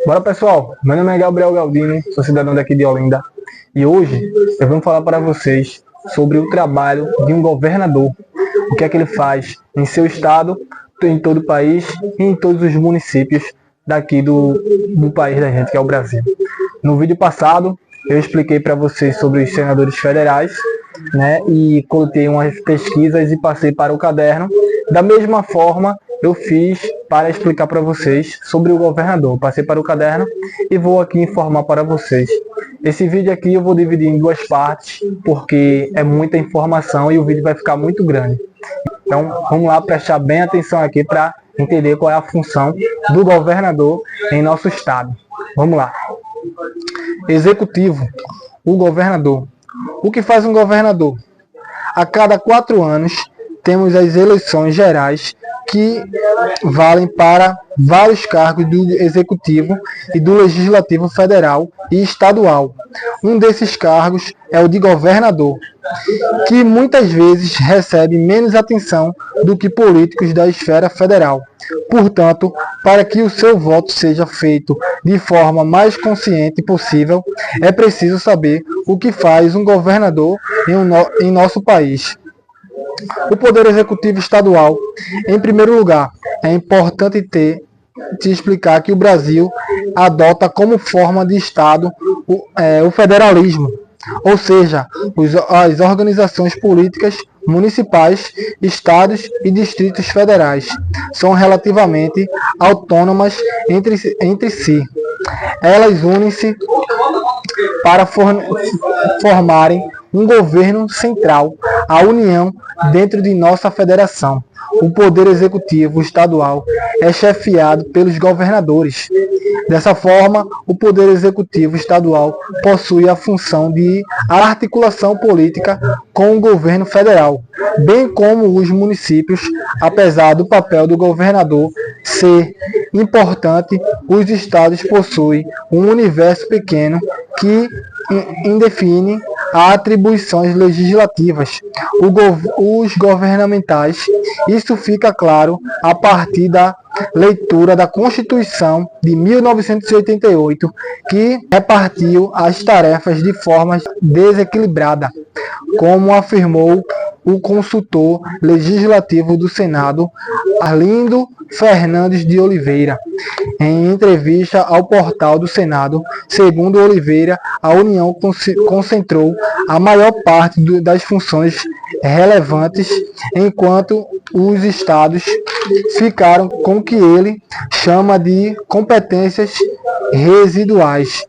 Bora pessoal, meu nome é Gabriel Galdino, sou cidadão daqui de Olinda e hoje eu vou falar para vocês sobre o trabalho de um governador, o que é que ele faz em seu estado, em todo o país e em todos os municípios daqui do país da gente, que é o Brasil. No vídeo passado eu expliquei para vocês sobre os senadores federais, né, e coloquei umas pesquisas e passei para o caderno. Da mesma forma eu fiz para explicar para vocês sobre o governador. Passei para o caderno e vou aqui informar para vocês. Esse vídeo aqui eu vou dividir em duas partes, porque é muita informação e o vídeo vai ficar muito grande. Então vamos lá prestar bem atenção aqui para entender qual é a função do governador em nosso estado. Vamos lá. Executivo, o governador. O que faz um governador? A cada 4 anos temos as eleições gerais que valem para vários cargos do Executivo e do Legislativo Federal e Estadual. Um desses cargos é o de governador, que muitas vezes recebe menos atenção do que políticos da esfera federal. Portanto, para que o seu voto seja feito de forma mais consciente possível, é preciso saber o que faz um governador em nosso país. O Poder Executivo Estadual. Em primeiro lugar, é importante te explicar que o Brasil adota como forma de Estado o federalismo, ou seja, as organizações políticas municipais, estados e distritos federais são relativamente autônomas entre si. Elas unem-se para formarem um governo central, a União, dentro de nossa federação. O Poder Executivo Estadual é chefiado pelos governadores. Dessa forma, o Poder Executivo Estadual possui a função de articulação política com o governo federal, bem como os municípios. Apesar do papel do governador ser importante, os estados possuem um universo pequeno que indefine as atribuições legislativas, os governamentais. Isso fica claro a partir da leitura da Constituição de 1988, que repartiu as tarefas de forma desequilibrada, como afirmou o consultor legislativo do Senado, Arlindo Fernandes de Oliveira, em entrevista ao portal do Senado. Segundo Oliveira, a União concentrou a maior parte das funções relevantes, enquanto os estados ficaram com o que ele chama de competências residuais,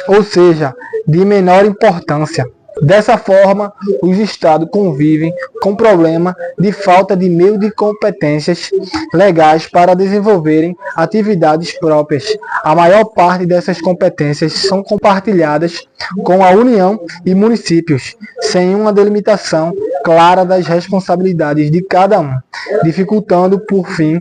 ou seja, de menor importância. Dessa forma, os estados convivem com o problema de falta de meio de competências legais para desenvolverem atividades próprias. A maior parte dessas competências são compartilhadas com a União e municípios, sem uma delimitação clara das responsabilidades de cada um, dificultando, por fim,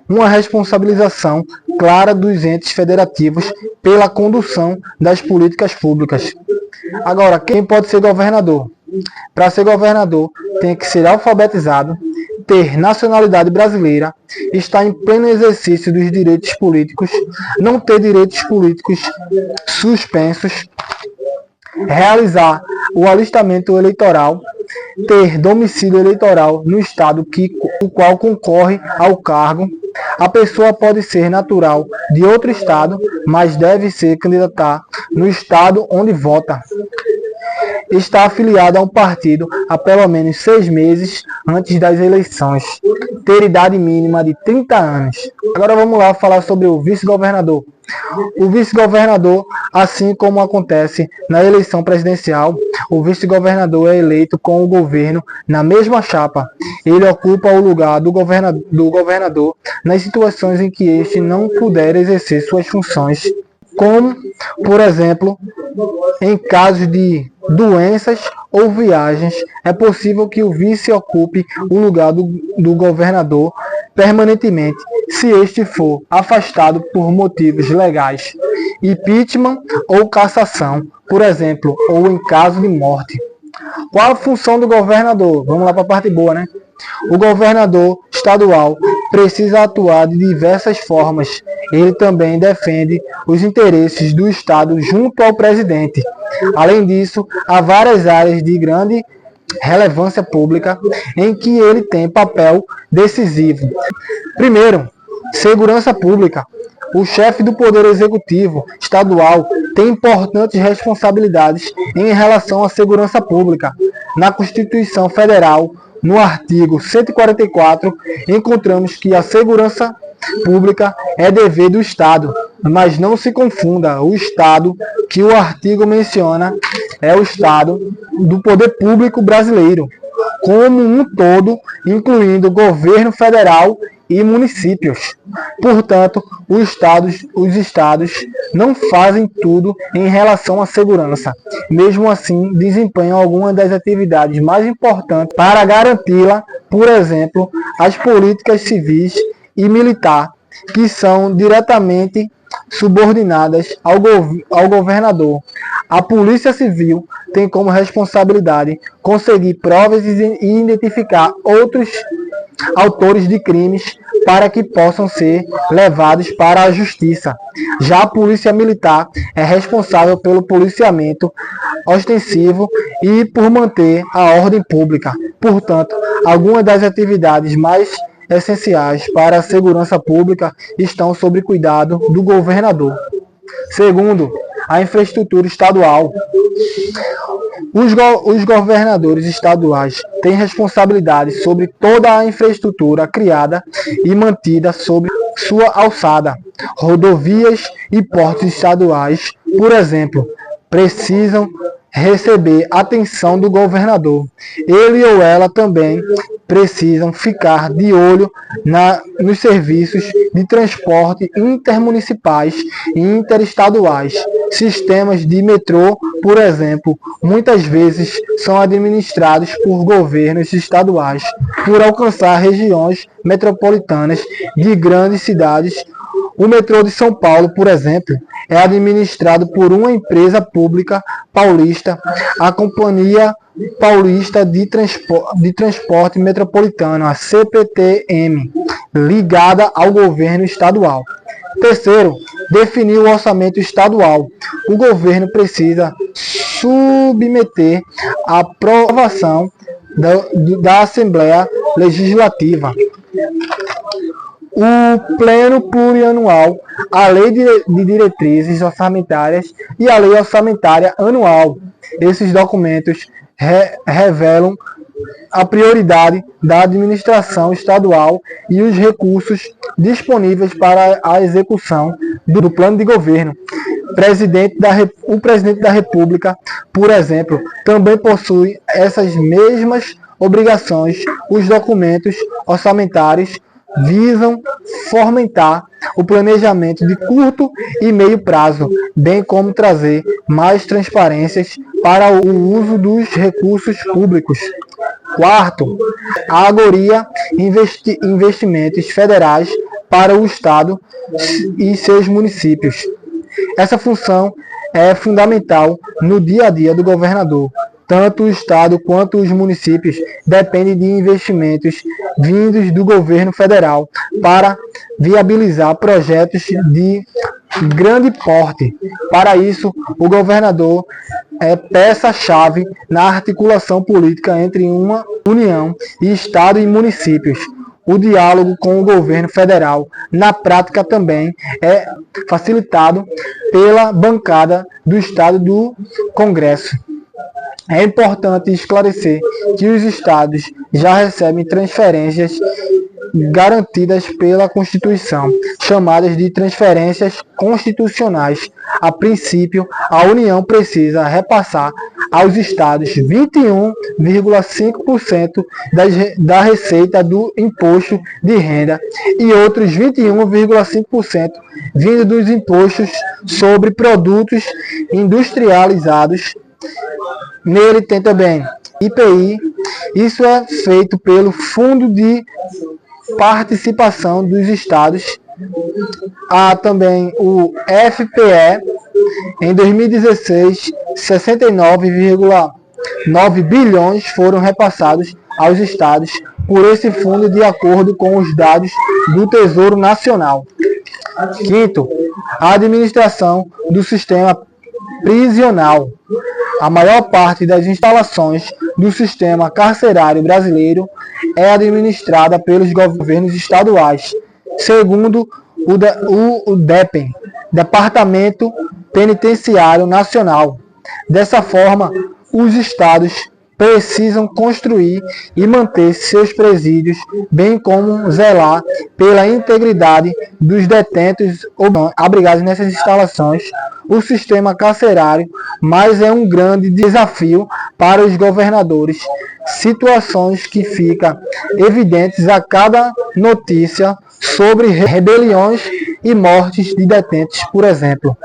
uma responsabilização clara dos entes federativos pela condução das políticas públicas. Agora, quem pode ser governador? Para ser governador, tem que ser alfabetizado, ter nacionalidade brasileira, estar em pleno exercício dos direitos políticos, não ter direitos políticos suspensos, realizar o alistamento eleitoral, ter domicílio eleitoral no estado o qual concorre ao cargo. A pessoa pode ser natural de outro estado, mas deve se candidatar no estado onde vota. Está afiliado a um partido há pelo menos 6 meses antes das eleições. Ter idade mínima de 30 anos. Agora vamos lá falar sobre o vice-governador. O vice-governador, assim como acontece na eleição presidencial, o vice-governador é eleito com o governo na mesma chapa. Ele ocupa o lugar do governador nas situações em que este não puder exercer suas funções, como, por exemplo, em casos de doenças ou viagens. É possível que o vice ocupe o lugar do governador permanentemente, se este for afastado por motivos legais, impeachment ou cassação, por exemplo, ou em caso de morte. Qual a função do governador? Vamos lá para a parte boa, né? O governador estadual precisa atuar de diversas formas. Ele também defende os interesses do Estado junto ao presidente. Além disso, há várias áreas de grande relevância pública em que ele tem papel decisivo. Primeiro, segurança pública. O chefe do Poder Executivo estadual tem importantes responsabilidades em relação à segurança pública. Na Constituição Federal, no artigo 144, encontramos que a segurança pública é dever do Estado, mas não se confunda, o Estado que o artigo menciona é o Estado do poder público brasileiro, como um todo, incluindo governo federal e municípios. Portanto, os estados não fazem tudo em relação à segurança. Mesmo assim, desempenham algumas das atividades mais importantes para garanti-la, por exemplo, as políticas civis e militar, que são diretamente subordinadas ao governador. A Polícia Civil tem como responsabilidade conseguir provas e identificar outros autores de crimes para que possam ser levados para a justiça. Já a Polícia Militar é responsável pelo policiamento ostensivo e por manter a ordem pública. Portanto, algumas das atividades mais essenciais para a segurança pública estão sob cuidado do governador. Segundo, a infraestrutura estadual. Os governadores estaduais têm responsabilidade sobre toda a infraestrutura criada e mantida sob sua alçada. Rodovias e portos estaduais, por exemplo, precisam receber atenção do governador. Ele ou ela também precisam ficar de olho nos serviços de transporte intermunicipais e interestaduais. Sistemas de metrô, por exemplo, muitas vezes são administrados por governos estaduais por alcançar regiões metropolitanas de grandes cidades. O metrô de São Paulo, por exemplo, é administrado por uma empresa pública paulista, a Companhia Paulista de Transporte Metropolitano, a CPTM, ligada ao governo estadual. Terceiro, definir o orçamento estadual. O governo precisa submeter à aprovação da Assembleia Legislativa o Plano Plurianual, a Lei de Diretrizes Orçamentárias e a Lei Orçamentária Anual. Esses documentos revelam a prioridade da administração estadual e os recursos disponíveis para a execução do plano de governo. O presidente da República, por exemplo, também possui essas mesmas obrigações. Os documentos orçamentários visam fomentar o planejamento de curto e meio prazo, bem como trazer mais transparências para o uso dos recursos públicos. Quarto, a agoria investimentos federais para o Estado e seus municípios. Essa função é fundamental no dia a dia do governador. Tanto o Estado quanto os municípios dependem de investimentos vindos do governo federal para viabilizar projetos de grande porte. Para isso, o governador é peça-chave na articulação política entre uma União e Estado e municípios. O diálogo com o governo federal, na prática, também é facilitado pela bancada do Estado do Congresso. É importante esclarecer que os estados já recebem transferências garantidas pela Constituição, chamadas de transferências constitucionais. A princípio, a União precisa repassar aos estados 21,5% da receita do imposto de renda e outros 21,5% vindo dos impostos sobre produtos industrializados. Nele tem também IPI. Isso é feito pelo Fundo de Participação dos Estados. Há também o FPE. Em 2016, 69,9 bilhões foram repassados aos estados por esse fundo de acordo com os dados do Tesouro Nacional. Quinto, a administração do sistema prisional. A maior parte das instalações do sistema carcerário brasileiro é administrada pelos governos estaduais, segundo o DEPEN, Departamento Penitenciário Nacional. Dessa forma, os estados precisam construir e manter seus presídios, bem como zelar pela integridade dos detentos abrigados nessas instalações. O sistema carcerário, mas é um grande desafio para os governadores, situações que ficam evidentes a cada notícia sobre rebeliões e mortes de detentos, por exemplo.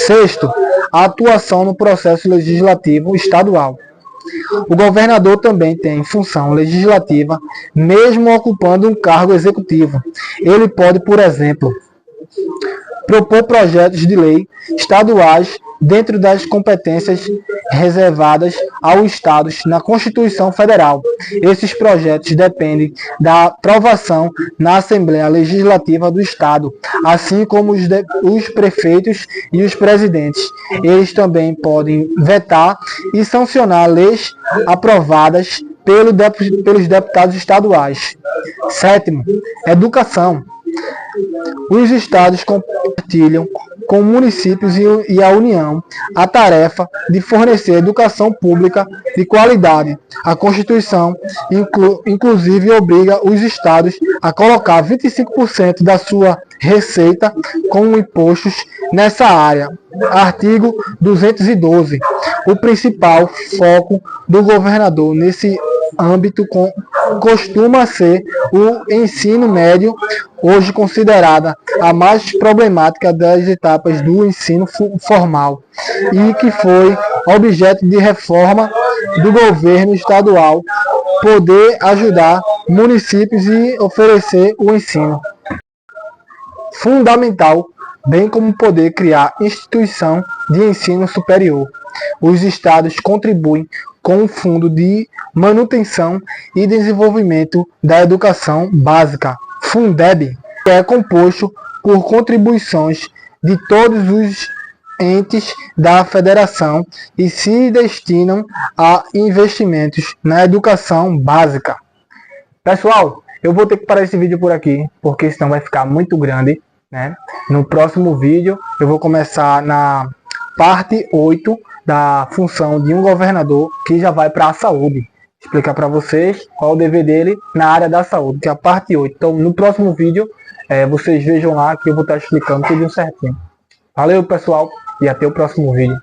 Sexto, a atuação no processo legislativo estadual. O governador também tem função legislativa, mesmo ocupando um cargo executivo. Ele pode, por exemplo, propor projetos de lei estaduais dentro das competências reservadas aos estados na Constituição Federal. Esses projetos dependem da aprovação na Assembleia Legislativa do Estado, assim como os prefeitos e os presidentes. Eles também podem vetar e sancionar leis aprovadas pelos deputados estaduais. Sétimo, educação. Os estados compartilham com municípios e a União a tarefa de fornecer educação pública de qualidade. A Constituição, inclusive, obriga os estados a colocar 25% da sua receita como impostos nessa área. Artigo 212. O principal foco do governador nesse âmbito costuma ser o ensino médio, hoje considerada a mais problemática das etapas do ensino formal e que foi objeto de reforma do governo estadual, poder ajudar municípios e oferecer o ensino fundamental, bem como poder criar instituição de ensino superior. Os estados contribuem com o Fundo de Manutenção e Desenvolvimento da Educação Básica, Fundeb, que é composto por contribuições de todos os entes da federação e se destinam a investimentos na educação básica. Pessoal, eu vou ter que parar esse vídeo por aqui, porque senão vai ficar muito grande, né? No próximo vídeo eu vou começar na parte 8 da função de um governador, que já vai para a saúde. Explicar para vocês qual é o dever dele na área da saúde, que é a parte 8. Então, no próximo vídeo, vocês vejam lá que eu vou estar explicando tudo certinho. Valeu, pessoal, e até o próximo vídeo.